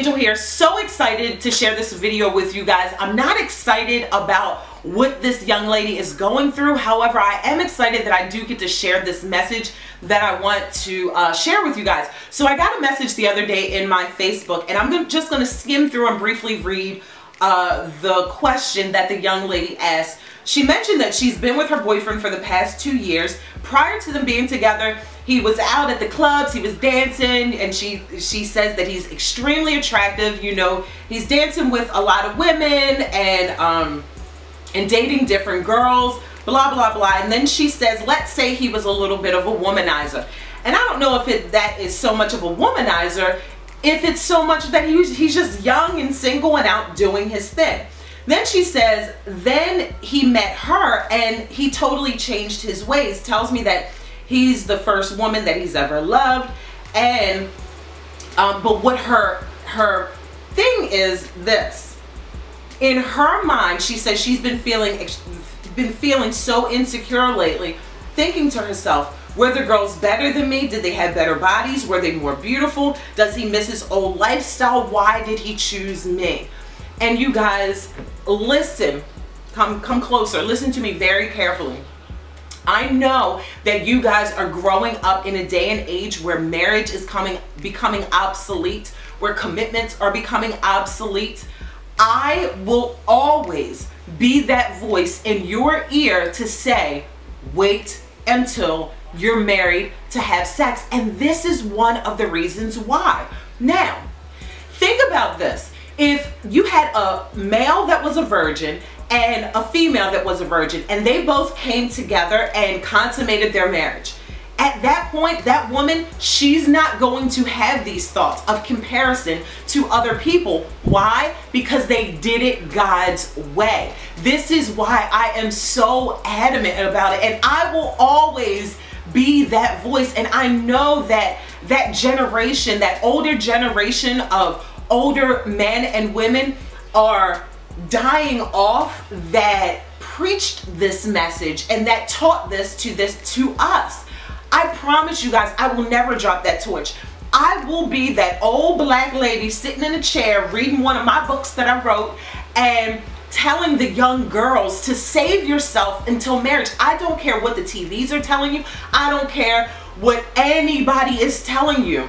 Angel here. So excited to share this video with you guys. I'm not excited about what this young lady is going through. However, I am excited that I do get to share this message that I want to share with you guys. So I got a message the other day in my Facebook, and I'm just going to skim through and briefly read the question that the young lady asked. She mentioned that she's been with her boyfriend for the past 2 years. Prior to them being together, he was out at the clubs, he was dancing, and she says that he's extremely attractive. You know, he's dancing with a lot of women and dating different girls, blah, blah, blah. And then she says, let's say he was a little bit of a womanizer. And I don't know if that is so much of a womanizer, if it's so much that he's just young and single and out doing his thing. Then she says, then he met her and he totally changed his ways. Tells me that he's the first woman that he's ever loved. And, but what her thing is this. In her mind, she says she's been feeling so insecure lately, thinking to herself, were the girls better than me? Did they have better bodies? Were they more beautiful? Does he miss his old lifestyle? Why did he choose me? And you guys, listen, come closer, listen to me very carefully. I know that you guys are growing up in a day and age where marriage is becoming obsolete, where commitments are becoming obsolete. I will always be that voice in your ear to say, wait until you're married to have sex. And this is one of the reasons why. Now, think about this. If you had a male that was a virgin and a female that was a virgin, and they both came together and consummated their marriage, at that point, that woman, she's not going to have these thoughts of comparison to other people. Why? Because they did it God's way. This is why I am so adamant about it, and I will always be that voice. And I know that that generation, that older generation of older men and women are dying off that preached this message and that taught this to us. I promise you guys, I will never drop that torch. I will be that old black lady sitting in a chair reading one of my books that I wrote and telling the young girls to save yourself until marriage. I don't care what the TVs are telling you. I don't care what anybody is telling you.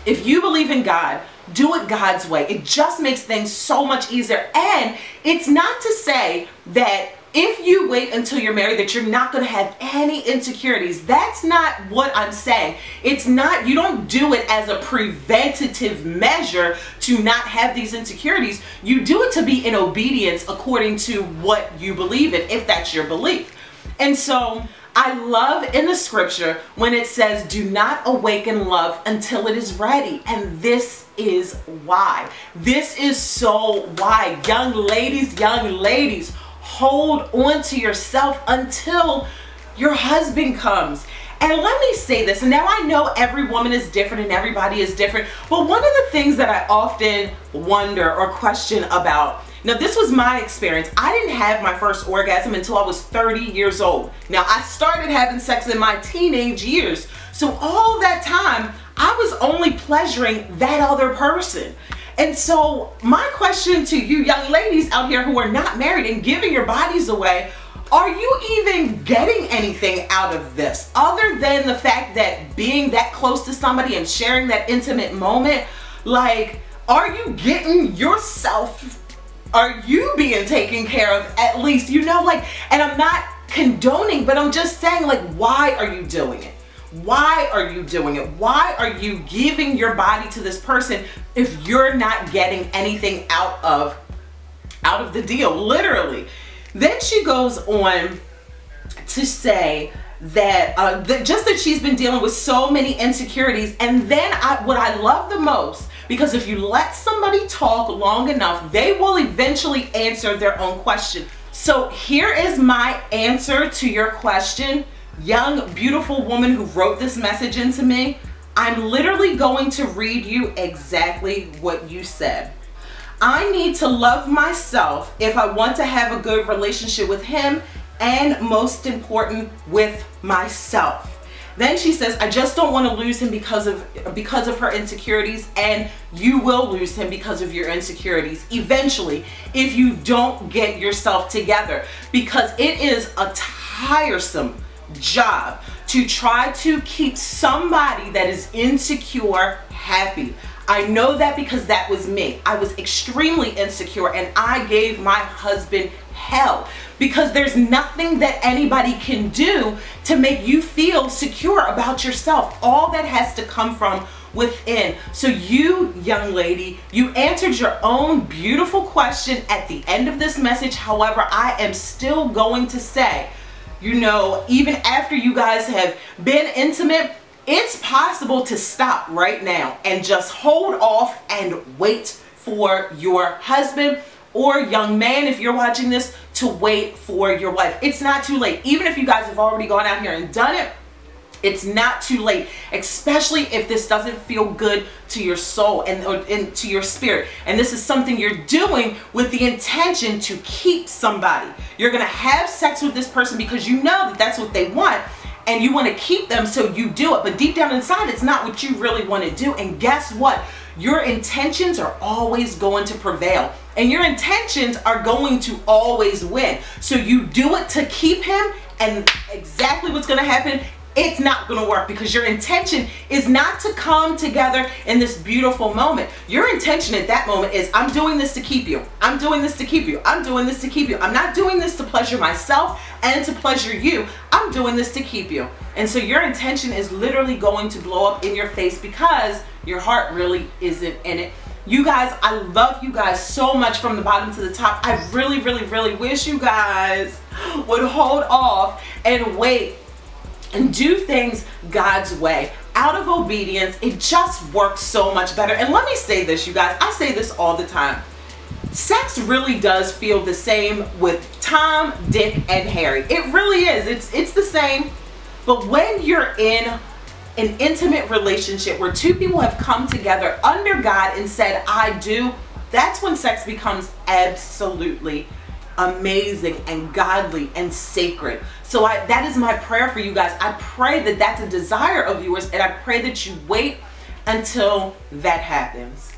If you believe in God, do it God's way. It just makes things so much easier. And it's not to say that if you wait until you're married that you're not going to have any insecurities. That's not what I'm saying. It's not, you don't do it as a preventative measure to not have these insecurities. You do it to be in obedience according to what you believe in, if that's your belief. And so I love in the scripture when it says, do not awaken love until it is ready. And this is why. This is so why. Young ladies, hold on to yourself until your husband comes. And let me say this, and now I know every woman is different and everybody is different, but one of the things that I often wonder or question about, now this was my experience. I didn't have my first orgasm until I was 30 years old. Now I started having sex in my teenage years. So all that time, I was only pleasuring that other person. And so my question to you young ladies out here who are not married and giving your bodies away, are you even getting anything out of this other than the fact that being that close to somebody and sharing that intimate moment? Like, are you getting yourself, are you being taken care of at least, you know, like, and I'm not condoning, but I'm just saying, like, why are you doing it? Why are you doing it? Why are you giving your body to this person if you're not getting anything out of the deal, literally? Then she goes on to say that, just that she's been dealing with so many insecurities. And then what I love the most, because if you let somebody talk long enough, they will eventually answer their own question. So here is my answer to your question. Young, beautiful woman who wrote this message into me, I'm literally going to read you exactly what you said. I need to love myself if I want to have a good relationship with him, and most important, with myself. Then she says, I just don't want to lose him because of her insecurities, and you will lose him because of your insecurities eventually if you don't get yourself together, because it is a tiresome job to try to keep somebody that is insecure happy. I know that because that was me. I was extremely insecure, and I gave my husband hell, because there's nothing that anybody can do to make you feel secure about yourself. All that has to come from within. So you, young lady, you answered your own beautiful question at the end of this message. However, I am still going to say, you know, even after you guys have been intimate, it's possible to stop right now and just hold off and wait for your husband, or young man, if you're watching this, to wait for your wife. It's not too late. Even if you guys have already gone out here and done it, it's not too late, especially if this doesn't feel good to your soul and to your spirit. And this is something you're doing with the intention to keep somebody. You're going to have sex with this person because you know that that's what they want, and you want to keep them, so you do it. But deep down inside, it's not what you really want to do. And guess what? Your intentions are always going to prevail, and your intentions are going to always win. So you do it to keep him, and exactly what's going to happen, it's not going to work, because your intention is not to come together in this beautiful moment. Your intention at that moment is, I'm doing this to keep you. I'm doing this to keep you. I'm doing this to keep you. I'm not doing this to pleasure myself and to pleasure you. I'm doing this to keep you. And so your intention is literally going to blow up in your face, because your heart really isn't in it. You guys, I love you guys so much from the bottom to the top. I really, really, really wish you guys would hold off and wait and do things God's way. Out of obedience, it just works so much better. And let me say this, you guys, I say this all the time. Sex really does feel the same with Tom, Dick, and Harry. It really is. It's the same. But when you're in an intimate relationship where two people have come together under God and said, I do, that's when sex becomes absolutely amazing and godly and sacred. So that is my prayer for you guys. I pray that that's a desire of yours, and I pray that you wait until that happens.